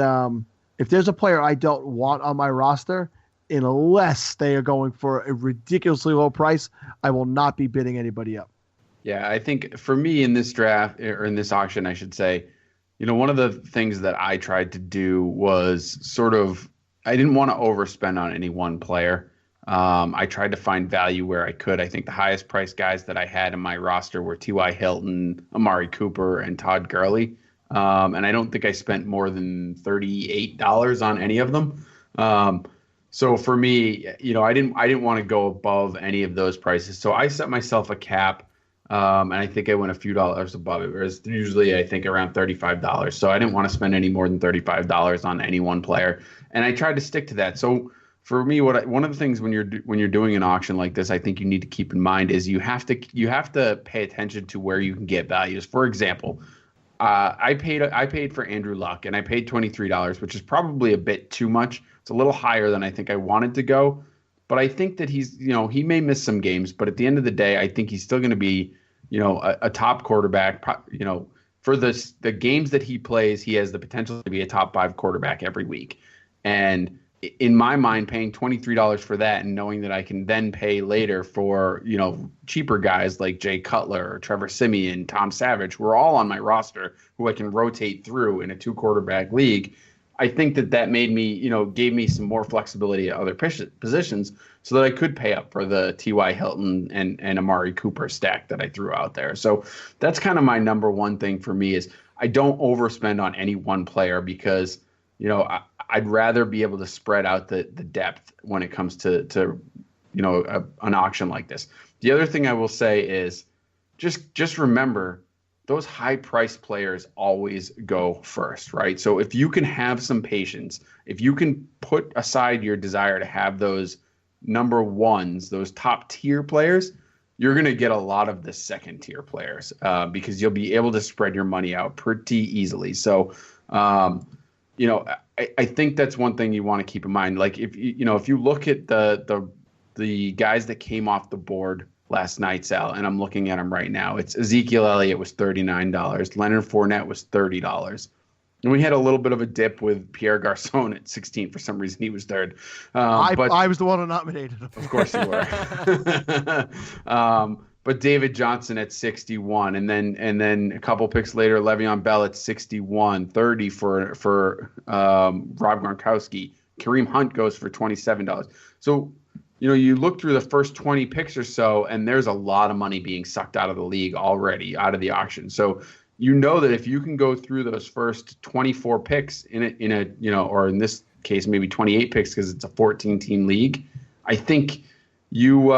if there's a player I don't want on my roster, unless they are going for a ridiculously low price, I will not be bidding anybody up. Yeah, I think for me in this draft, or in this auction, I should say, one of the things that I tried to do was I didn't want to overspend on any one player. I tried to find value where I could. I think the highest priced guys that I had in my roster were T.Y. Hilton, Amari Cooper, and Todd Gurley. And I don't think I spent more than $38 on any of them. So for me, I didn't want to go above any of those prices. So I set myself a cap, and I think I went a few dollars above it. Whereas usually I think around $35. So I didn't want to spend any more than $35 on any one player, and I tried to stick to that. So for me, one of the things when you're doing an auction like this, I think you need to keep in mind is you have to pay attention to where you can get values. For example, I paid for Andrew Luck, and I paid $23, which is probably a bit too much. It's a little higher than I think I wanted to go, but I think that he's, he may miss some games, but at the end of the day, I think he's still going to be, a top quarterback. For the games that he plays, he has the potential to be a top 5 quarterback every week. And in my mind, paying $23 for that and knowing that I can then pay later for, cheaper guys like Jay Cutler or Trevor Siemian, Tom Savage, who are all on my roster, who I can rotate through in a 2-quarterback league. I think that made me, gave me some more flexibility at other positions so that I could pay up for the T.Y. Hilton and Amari Cooper stack that I threw out there. So that's kind of my number one thing for me is I don't overspend on any one player because, I'd rather be able to spread out the depth when it comes to an auction like this. The other thing I will say is just remember, those high-priced players always go first, right? So if you can have some patience, if you can put aside your desire to have those number ones, those top-tier players, you're going to get a lot of the second-tier players because you'll be able to spread your money out pretty easily. So, I think that's one thing you want to keep in mind. Like if you look at the guys that came off the board last night, Sal, and I'm looking at them right now. It's Ezekiel Elliott was $39. Leonard Fournette was $30. And we had a little bit of a dip with Pierre Garçon at 16. For some reason, he was third. But I was the one who nominated him. Of course you were. But David Johnson at 61, and then a couple picks later, Le'Veon Bell at 61, 30 for Rob Gronkowski. Kareem Hunt goes for $27. So, you look through the first 20 picks or so, and there's a lot of money being sucked out of the league already, out of the auction. So you know that if you can go through those first 24 picks or in this case maybe 28 picks because it's a 14-team league, I think you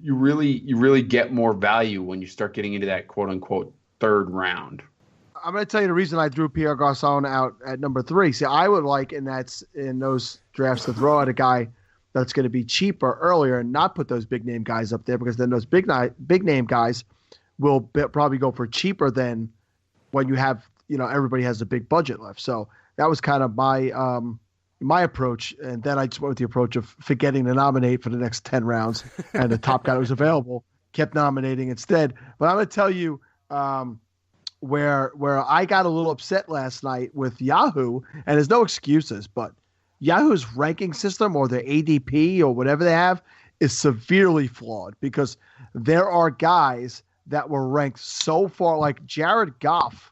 really get more value when you start getting into that quote unquote third round. I'm going to tell you the reason I threw Pierre Garçon out at number 3. See, I would like in those drafts to throw out a guy that's going to be cheaper earlier and not put those big name guys up there, because then those big name guys will probably go for cheaper than when you have, everybody has a big budget left. So that was kind of my approach. And then I just went with the approach of forgetting to nominate for the next 10 rounds, and the top guy that was available kept nominating instead. But I'm going to tell you where I got a little upset last night with Yahoo, and there's no excuses, but Yahoo's ranking system, or their ADP or whatever they have, is severely flawed, because there are guys that were ranked so far, like Jared Goff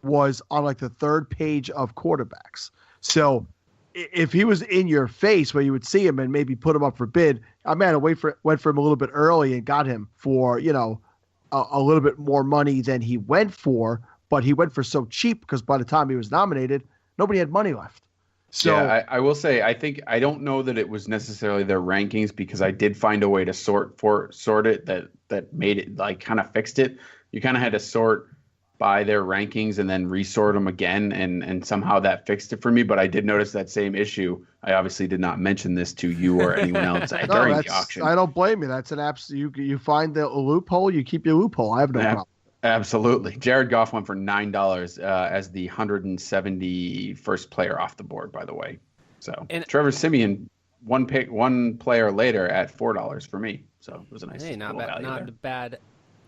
was on like the third page of quarterbacks. So if he was in your face where you would see him and maybe put him up for bid, I might have went for him a little bit early and got him for, a little bit more money than he went for, but he went for so cheap because by the time he was nominated, nobody had money left. So yeah, I will say, I don't know that it was necessarily their rankings, because I did find a way to sort it that made it, like, kind of fixed it. You kind of had to sort by their rankings and then resort them again, and somehow that fixed it for me. But I did notice that same issue. I obviously did not mention this to you or anyone else during the auction. I don't blame you. That's an absolute. You find the loophole, you keep your loophole. I have no problem. Absolutely. Jared Goff went for $9 as the 171st player off the board, by the way. So Trevor Siemian, one player later at $4 for me. So it was a nice not a bad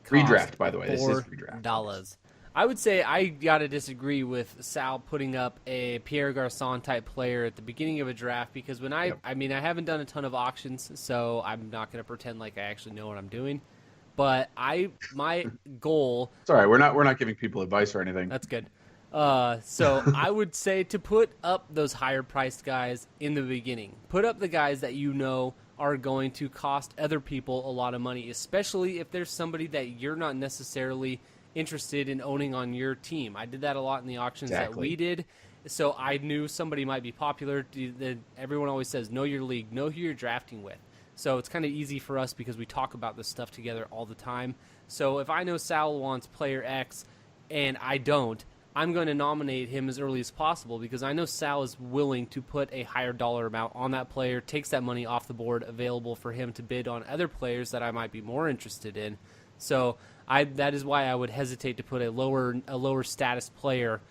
redraft, by the way. This is $4. I would say I got to disagree with Sal putting up a Pierre Garçon type player at the beginning of a draft, because when I haven't done a ton of auctions, so I'm not going to pretend like I actually know what I'm doing. But my goal. It's all right. We're not giving people advice or anything. That's good. So I would say to put up those higher priced guys in the beginning. Put up the guys that are going to cost other people a lot of money, especially if there's somebody that you're not necessarily interested in owning on your team. I did that a lot in the auctions that we did. So I knew somebody might be popular. Everyone always says, know your league, know who you're drafting with. So it's kind of easy for us because we talk about this stuff together all the time. So if I know Sal wants player X and I don't, I'm going to nominate him as early as possible, because I know Sal is willing to put a higher dollar amount on that player, takes that money off the board available for him to bid on other players that I might be more interested in. So that is why I would hesitate to put a lower status player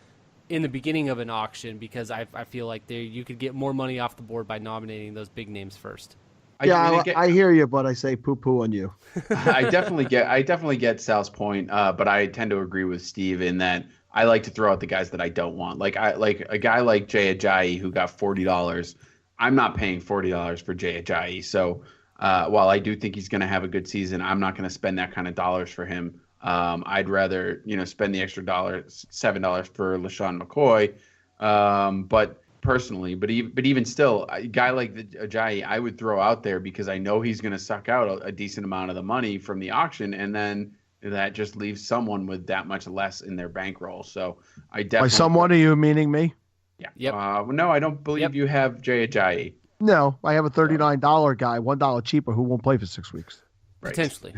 in the beginning of an auction, because I feel like you could get more money off the board by nominating those big names first. I hear you, but I say poo-poo on you. I definitely get Sal's point, but I tend to agree with Steve in that I like to throw out the guys that I don't want. Like a guy like Jay Ajayi who got $40. I'm not paying $40 for Jay Ajayi. So while I do think he's going to have a good season, I'm not going to spend that kind of dollars for him. I'd rather spend the extra $7 for LaShawn McCoy, but even still, a guy like Ajayi, I would throw out there because I know he's going to suck out a decent amount of the money from the auction, and then that just leaves someone with that much less in their bankroll. So I definitely. By someone, are you meaning me? Yeah. Yep. No, I don't believe you have Jay Ajayi. No, I have a $39 guy, $1 cheaper, who won't play for 6 weeks. Right. Potentially,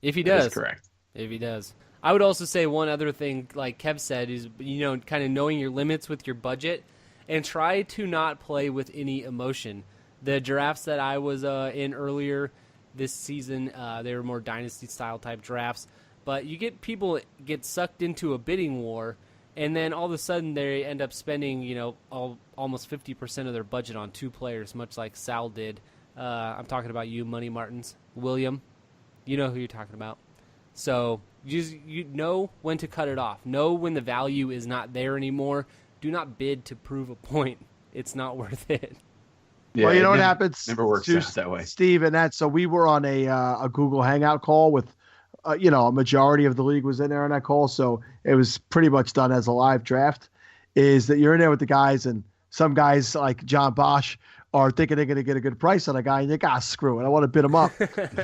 if he does. That's correct. If he does. I would also say one other thing, like Kev said, is kind of knowing your limits with your budget. And try to not play with any emotion. The drafts that I was in earlier this season, they were more dynasty-style type drafts. But you get people get sucked into a bidding war, and then all of a sudden they end up spending, almost 50% of their budget on 2 players, much like Sal did. I'm talking about you, Money Martins. William, you know who you're talking about. So you know when to cut it off. Know when the value is not there anymore. Do not bid to prove a point. It's not worth it. Yeah, well, you know what happens? Never works out that way. Steve, and so we were on a Google Hangout call with, a majority of the league was in there on that call. So it was pretty much done as a live draft. Is that you're in there with the guys, and some guys like John Bosch are thinking they're going to get a good price on a guy, and they got screw it. I want to bid him up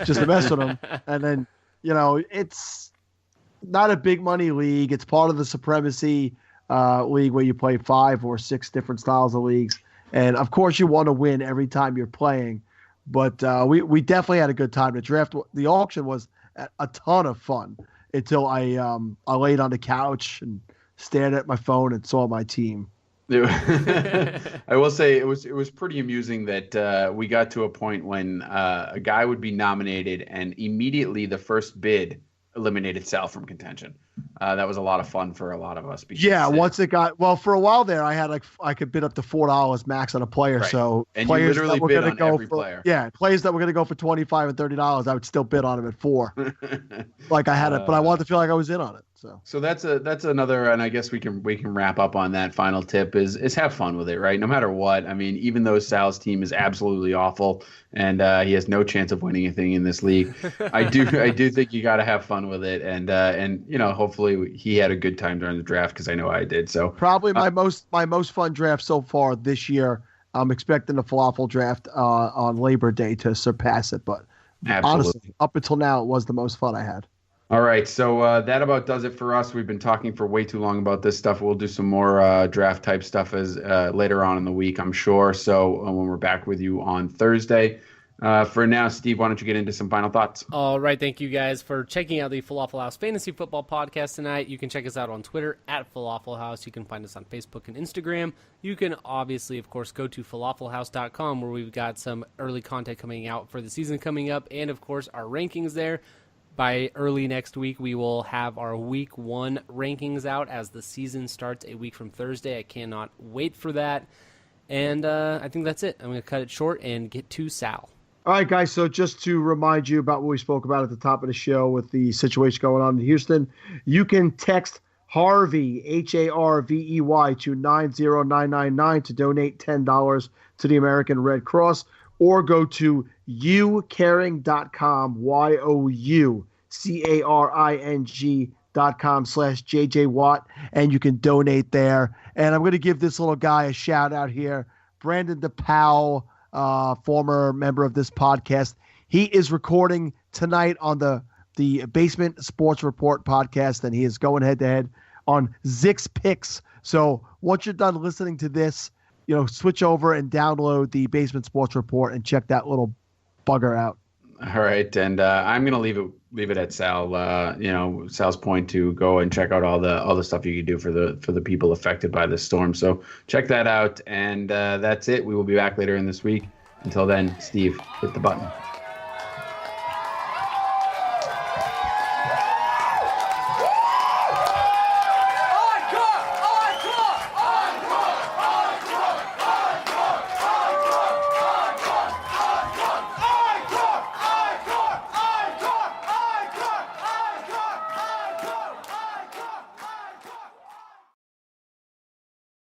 just to mess with him. And then, it's not a big money league. It's part of the Supremacy league where you play 5 or 6 different styles of leagues. And, of course, you want to win every time you're playing. But we definitely had a good time. The draft, the auction was a ton of fun until I laid on the couch and stared at my phone and saw my team. I will say it was pretty amusing that we got to a point when a guy would be nominated and immediately the first bid eliminated Sal from contention. That was a lot of fun for a lot of us. Once it got for a while there, I had I could bid up to $4 max on a player. Right. So and players you literally that were bid gonna on go every for, player. Yeah, players that were going to go for $25 and $30, I would still bid on them at $4. Like I had it, but I wanted to feel like I was in on it. So that's another, and I guess we can wrap up on that final tip is have fun with it, right? No matter what. I mean, even though Sal's team is absolutely awful and he has no chance of winning anything in this league, I do think you got to have fun with it, and hopefully he had a good time during the draft because I know I did. So probably my most fun draft so far this year. I'm expecting the falafel draft on Labor Day to surpass it, but absolutely. Honestly, up until now, it was the most fun I had. All right, so that about does it for us. We've been talking for way too long about this stuff. We'll do some more draft type stuff as later on in the week, I'm sure. So when we're back with you on Thursday. For now, Steve, why don't you get into some final thoughts? All right, thank you guys for checking out the Falafel House Fantasy Football Podcast tonight. You can check us out on Twitter at Falafel House. You can find us on Facebook and Instagram. You can obviously, of course, go to falafelhouse.com where we've got some early content coming out for the season coming up, and of course our rankings there. By early next week, we will have our Week 1 rankings out as the season starts a week from Thursday. I cannot wait for that. And I think that's it. I'm going to cut it short and get to Sal. All right, guys. So just to remind you about what we spoke about at the top of the show with the situation going on in Houston, you can text Harvey, Harvey, to 90999 to donate $10 to the American Red Cross, or go to youcaring.com, youcaring.com/JJ Watt, and you can donate there. And I'm going to give this little guy a shout out here, Brandon DePauw, former member of this podcast. He is recording tonight on the Basement Sports Report podcast, and he is going head to head on Zix Picks. So once you're done listening to this, switch over and download the Basement Sports Report and check that little bugger out. All right, and I'm gonna leave it at Sal. Sal's point to go and check out all the stuff you can do for the people affected by this storm. So check that out, and that's it. We will be back later in this week. Until then, Steve, hit the button.